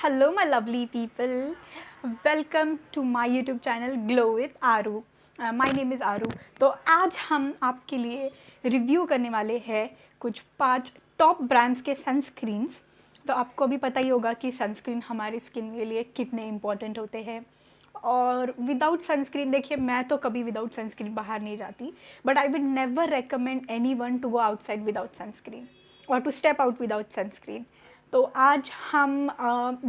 Hello, my lovely people. Welcome to my YouTube channel Glow with Aru. My name is Aru. तो आज हम आपके लिए review करने वाले हैं कुछ 5 टॉप ब्रांड्स के सनस्क्रीन्स। तो आपको भी पता ही होगा कि सनस्क्रीन हमारी स्किन के लिए कितने इम्पॉर्टेंट होते हैं। और विदाउट सनस्क्रीन देखिए, मैं तो कभी विदाउट सनस्क्रीन बाहर नहीं जाती, but I will never recommend anyone to go outside without sunscreen और to step out without sunscreen. तो आज हम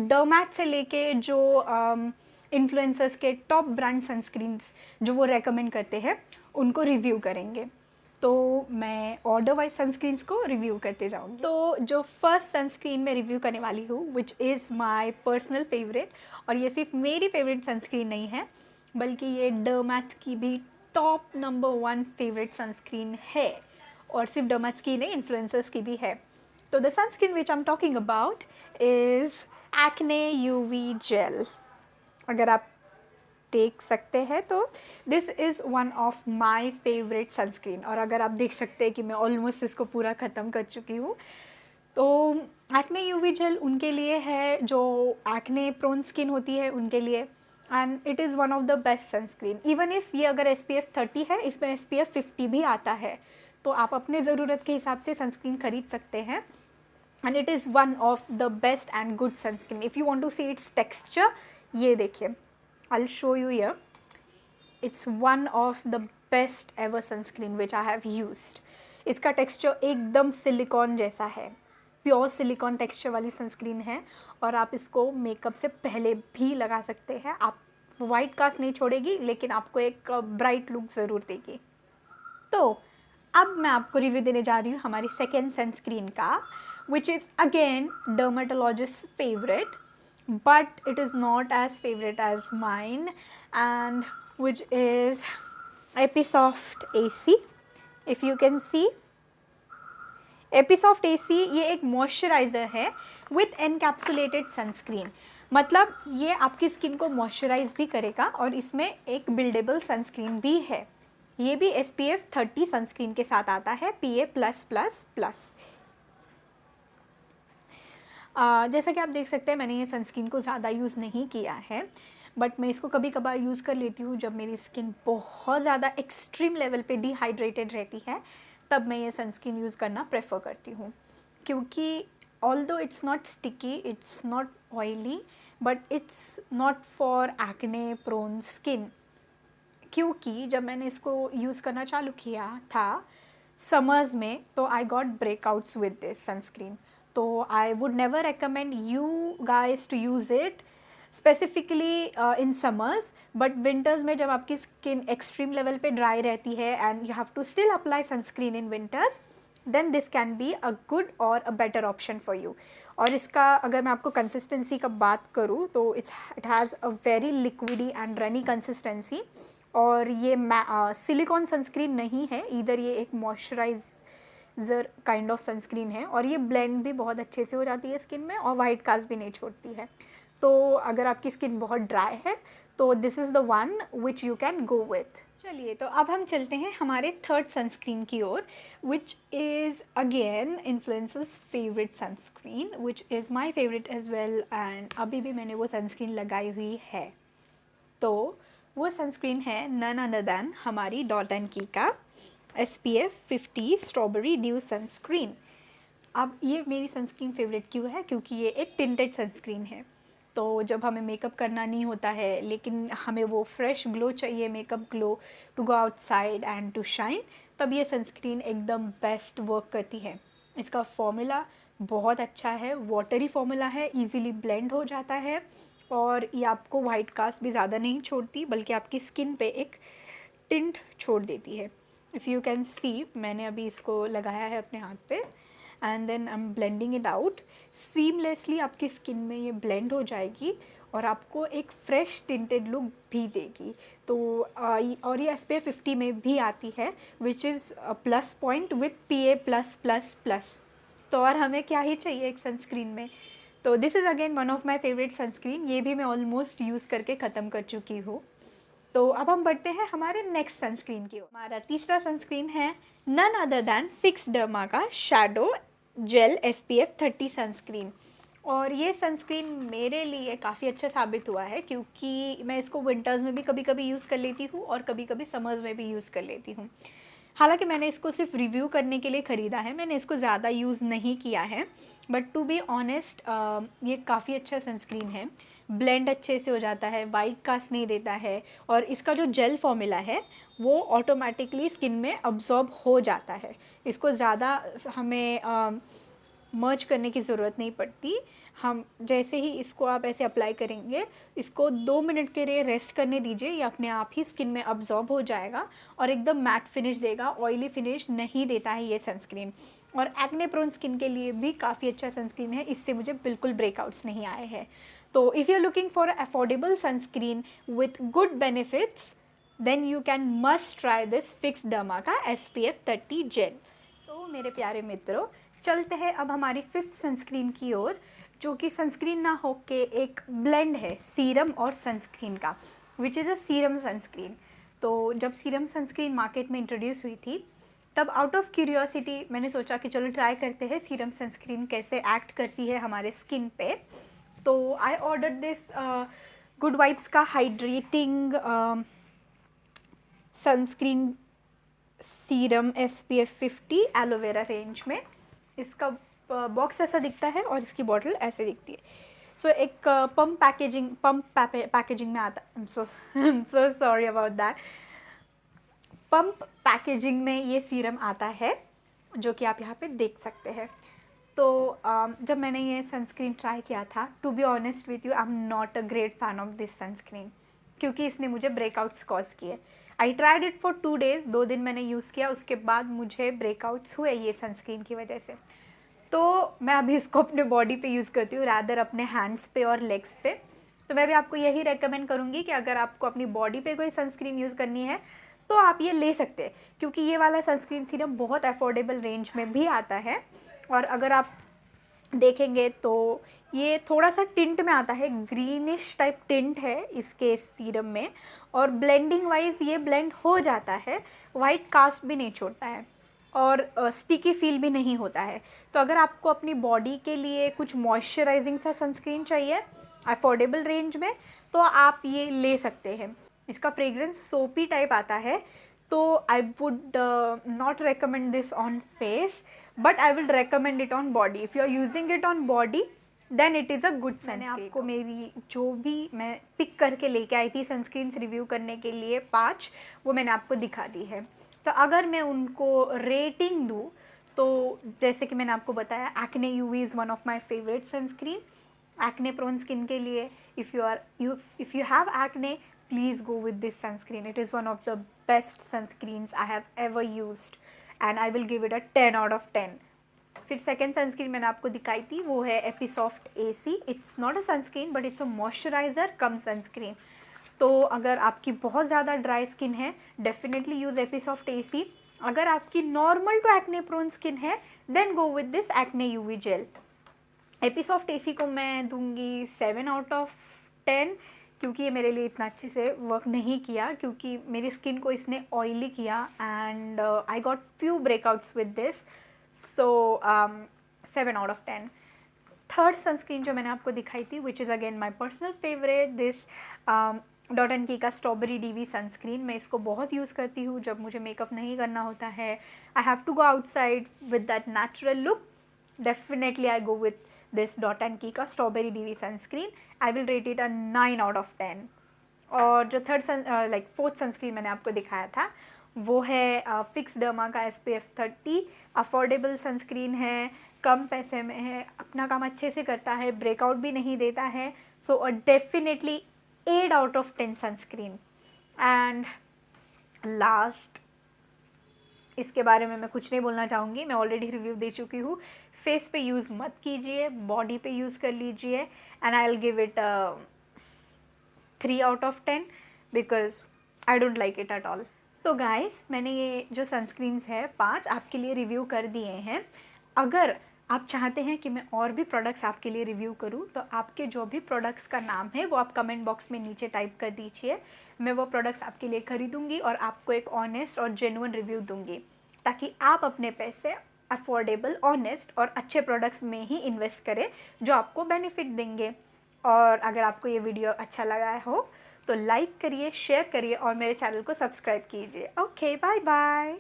डर्मैट से लेके जो इन्फ्लुएंसर्स के टॉप ब्रांड सनस्क्रीन्स जो वो रेकमेंड करते हैं उनको रिव्यू करेंगे। तो मैं ऑर्डर वाइज सनस्क्रीन्स को रिव्यू करते जाऊँगी। तो जो फर्स्ट सनस्क्रीन मैं रिव्यू करने वाली हूँ which is my personal favourite, और ये सिर्फ मेरी फेवरेट सनस्क्रीन नहीं है बल्कि ये डर्मैट की भी टॉप नंबर 1 फेवरेट सनस्क्रीन है, और सिर्फ डर्मैट की नहीं, इन्फ्लुएंसर्स की भी है। So the sunscreen which I'm talking about is Acne UV Gel. अगर आप देख सकते हैं तो this is one of my favorite sunscreen, और अगर आप देख सकते हैं कि मैं ऑलमोस्ट इसको पूरा ख़त्म कर चुकी हूँ। तो Acne UV Gel उनके लिए है जो acne prone skin होती है उनके लिए, and it is one of the best sunscreen. Even if ये अगर SPF 30 है, इसमें SPF 50 भी आता है, तो आप अपने ज़रूरत के हिसाब से सनस्क्रीन खरीद सकते हैं। And it is one of the best and good sunscreen. If you want to see its texture, ये देखिए, I will show you here. It's one of the best ever sunscreen which I have used. इसका texture एकदम silicone जैसा है, pure silicone texture वाली sunscreen है, और आप इसको मेकअप से पहले भी लगा सकते हैं। आप वाइट कास्ट नहीं छोड़ेगी, लेकिन आपको एक ब्राइट लुक ज़रूर देगी। तो अब मैं आपको रिव्यू देने जा रही हूँ हमारी सेकेंड सनस्क्रीन का, which is again dermatologist's favorite, but it is not as favorite as mine, and which is Episoft AC. If you can see, Episoft AC ये एक मॉइस्चराइज़र है with encapsulated sunscreen। मतलब ये आपकी स्किन को moisturise भी करेगा, और इसमें एक बिल्डेबल सनस्क्रीन भी है। ये भी SPF 30 सनस्क्रीन के साथ आता है, PA+++। जैसा कि आप देख सकते हैं, मैंने ये सनस्क्रीन को ज़्यादा यूज़ नहीं किया है, बट मैं इसको कभी कभार यूज़ कर लेती हूँ जब मेरी स्किन बहुत ज़्यादा एक्सट्रीम लेवल पे डिहाइड्रेटेड रहती है, तब मैं ये सनस्क्रीन यूज़ करना प्रेफर करती हूँ। क्योंकि although it's not sticky, it's not oily, but it's not for acne prone skin. क्योंकि जब मैंने इसको यूज़ करना चालू किया था समर्स में, तो I got breakouts with this sunscreen. तो I would never recommend you guys to use it specifically in summers, but winters में जब आपकी स्किन एक्सट्रीम लेवल पे ड्राई रहती है and you have to still apply sunscreen in winters, then this can be a good और a better option for you. और इसका अगर मैं आपको कंसिस्टेंसी का बात करूँ तो it has a very liquidy and runny consistency, और ये सिलिकॉन सनस्क्रीन नहीं है इधर, ये एक मॉइस्चराइजर काइंड ऑफ सनस्क्रीन है, और ये ब्लेंड भी बहुत अच्छे से हो जाती है स्किन में, और वाइट कास्ट भी नहीं छोड़ती है। तो अगर आपकी स्किन बहुत ड्राई है तो this is the one which you can go with. चलिए, तो अब हम चलते हैं हमारे थर्ड सनस्क्रीन की ओर, which is again influencers favourite sunscreen, which is my favourite as well, and अभी भी मैंने वो सनस्क्रीन लगाई हुई है। तो वो सनस्क्रीन है नन अदर दैन हमारी डॉट एंड की का SPF 50 स्ट्रॉबेरी ड्यू सनस्क्रीन। अब ये मेरी सनस्क्रीन फेवरेट क्यों है? क्योंकि ये एक टिंटेड सनस्क्रीन है। तो जब हमें मेकअप करना नहीं होता है, लेकिन हमें वो फ्रेश ग्लो चाहिए, makeup glow to go outside and to shine, तब ये सनस्क्रीन एकदम बेस्ट वर्क करती है। इसका फॉर्मूला बहुत अच्छा है, वाटरी फॉर्मूला है, इजीली ब्लेंड हो जाता है, और ये आपको वाइट कास्ट भी ज़्यादा नहीं छोड़ती, बल्कि आपकी स्किन पे एक टिंट छोड़ देती है। इफ़ यू कैन सी, मैंने अभी इसको लगाया है अपने हाथ पे, and then I am blending it out. Seamlessly आपकी स्किन में ये ब्लेंड हो जाएगी, और आपको एक फ्रेश टिंटेड लुक भी देगी। तो और ये SPF 50 में भी आती है, which is plus point with PA+++। तो और हमें क्या ही चाहिए एक सनस्क्रीन में। तो this is again one of my favourite sunscreen. ये भी मैं ऑलमोस्ट यूज़ करके ख़त्म कर चुकी हूँ। तो अब हम बढ़ते हैं हमारे नेक्स्ट सनस्क्रीन की ओर। हमारा तीसरा सनस्क्रीन है none other than Fixderma का शैडो जेल SPF 30 सनस्क्रीन। और ये सनस्क्रीन मेरे लिए काफ़ी अच्छा साबित हुआ है, क्योंकि मैं इसको विंटर्स में भी कभी कभी यूज़ कर लेती हूँ और कभी कभी समर्स में भी यूज़ कर लेती हूँ। हालांकि मैंने इसको सिर्फ रिव्यू करने के लिए ख़रीदा है, मैंने इसको ज़्यादा यूज़ नहीं किया है, बट टू बी ऑनेस्ट ये काफ़ी अच्छा सनस्क्रीन है। ब्लेंड अच्छे से हो जाता है, वाइट कास्ट नहीं देता है, और इसका जो जेल फॉर्मूला है वो ऑटोमेटिकली स्किन में अब्जॉर्ब हो जाता है। इसको ज़्यादा हमें मर्ज करने की ज़रूरत नहीं पड़ती। हम जैसे ही इसको आप ऐसे अप्लाई करेंगे, इसको 2 मिनट के लिए रेस्ट करने दीजिए, ये अपने आप ही स्किन में अब्जॉर्ब हो जाएगा और एकदम मैट फिनिश देगा, ऑयली फिनिश नहीं देता है ये सनस्क्रीन। और एक्ने प्रोन स्किन के लिए भी काफ़ी अच्छा सनस्क्रीन है, इससे मुझे बिल्कुल ब्रेकआउट्स नहीं आए हैं। तो if you are looking for affordable sunscreen with good benefits, then you can must try this Fixderma का SPF 30 जेल। तो मेरे प्यारे मित्रों, चलते हैं अब हमारी 5th सनस्क्रीन की ओर, जो कि सनस्क्रीन ना हो के एक ब्लेंड है सीरम और सनस्क्रीन का, which is a serum sunscreen. तो जब सीरम सनस्क्रीन मार्केट में इंट्रोड्यूस हुई थी, तब आउट ऑफ क्यूरियोसिटी मैंने सोचा कि चलो ट्राई करते हैं सीरम सनस्क्रीन कैसे एक्ट करती है हमारे स्किन पे। तो I order this Good Vibes का hydrating sunscreen serum SPF 50 aloe vera range में। इसका बॉक्स ऐसा दिखता है और इसकी बॉटल ऐसे दिखती है। सो एक पंप पैकेजिंग में आता है। So sorry about that. Pump packaging में ये सीरम आता है, जो कि आप यहाँ पे देख सकते हैं। तो जब मैंने ये सनस्क्रीन ट्राई किया था, to be honest with you, I am not a great fan of this sunscreen, क्योंकि इसने मुझे ब्रेकआउट्स कॉज किए। I tried it for 2 days, 2 दिन मैंने यूज़ किया, उसके बाद मुझे ब्रेकआउट्स हुए ये सनस्क्रीन की वजह से। तो मैं अभी इसको अपने बॉडी पे यूज़ करती हूँ, रैदर अपने हैंड्स पे और लेग्स पे। तो मैं भी आपको यही रेकमेंड करूँगी कि अगर आपको अपनी बॉडी पे कोई सनस्क्रीन यूज़ करनी है तो आप ये ले सकते हैं, क्योंकि ये वाला सनस्क्रीन सीरम बहुत अफोर्डेबल रेंज में भी आता है। और अगर आप देखेंगे तो ये थोड़ा सा टिंट में आता है, ग्रीनिश टाइप टिंट है इसके सीरम में, और ब्लेंडिंग वाइज ये ब्लेंड हो जाता है, वाइट कास्ट भी नहीं छोड़ता है और स्टिकी फील भी नहीं होता है। तो अगर आपको अपनी बॉडी के लिए कुछ मॉइस्चराइजिंग सा सनस्क्रीन चाहिए अफोर्डेबल रेंज में, तो आप ये ले सकते हैं। इसका फ्रेग्रेंस सोपी टाइप आता है, तो I would not recommend this on face, but I will recommend it on body. If you are using it on body then it is a good sunscreen. मैंने आपको मेरी जो भी मैं पिक करके लेके आई थी सनस्क्रीन्स रिव्यू करने के लिए 5, वो मैंने आपको दिखा दी है। तो अगर मैं उनको रेटिंग दूँ, तो जैसे कि मैंने आपको बताया, acne UV is one of my favourite sunscreen acne prone skin के लिए। If you have acne, please go with this sunscreen. It is one of the best sunscreens I have ever used and I will give it a 10 out of 10. फिर second sunscreen मैंने आपको दिखाई थी, वो है Episoft AC। It's not a sunscreen but it's a moisturiser cum sunscreen. तो अगर आपकी बहुत ज़्यादा ड्राई स्किन है, डेफिनेटली यूज़ एपिसॉफ्ट AC। अगर आपकी normal to acne prone skin है, then go with this acne UV gel. Episoft AC को मैं दूंगी 7 आउट ऑफ 10, क्योंकि ये मेरे लिए इतना अच्छे से वर्क नहीं किया, क्योंकि मेरी स्किन को इसने ऑयली किया and I got few breakouts with this. So 7 out of 10। Third sunscreen जो मैंने आपको दिखाई थी, विच is again my personal favourite, this Dot and Key का स्ट्रॉबेरी DV सनस्क्रीन। मैं इसको बहुत यूज़ करती हूँ जब मुझे मेकअप नहीं करना होता है, I have to go outside with that natural look. Definitely I go with this Dot and Key का strawberry DV sunscreen. I will rate it a 9 out of 10। और जो फोर्थ सनस्क्रीन मैंने आपको दिखाया था, वो है फिक्स डर्मा का SPF 30। अफोर्डेबल सनस्क्रीन है, कम पैसे में है, अपना काम अच्छे से करता है, ब्रेकआउट भी नहीं देता है। So definitely 8 out of 10 sunscreen. And last, इसके बारे में मैं कुछ नहीं बोलना चाहूँगी, मैं ऑलरेडी रिव्यू दे चुकी हूँ। फेस पे यूज़ मत कीजिए, बॉडी पे यूज़ कर लीजिए, and I will give it 3 out of 10 because I don't like it at all. तो गाइस, मैंने ये जो सनस्क्रीन्स है 5 आपके लिए रिव्यू कर दिए हैं। अगर आप चाहते हैं कि मैं और भी प्रोडक्ट्स आपके लिए रिव्यू करूं, तो आपके जो भी प्रोडक्ट्स का नाम है वो आप कमेंट बॉक्स में नीचे टाइप कर दीजिए। मैं वो प्रोडक्ट्स आपके लिए खरीदूंगी और आपको एक ऑनेस्ट और जेन्युइन रिव्यू दूंगी, ताकि आप अपने पैसे अफोर्डेबल, ऑनेस्ट और अच्छे प्रोडक्ट्स में ही इन्वेस्ट करें जो आपको बेनिफिट देंगे। और अगर आपको ये वीडियो अच्छा लगा हो तो लाइक करिए, शेयर करिए और मेरे चैनल को सब्सक्राइब कीजिए। Okay, bye bye.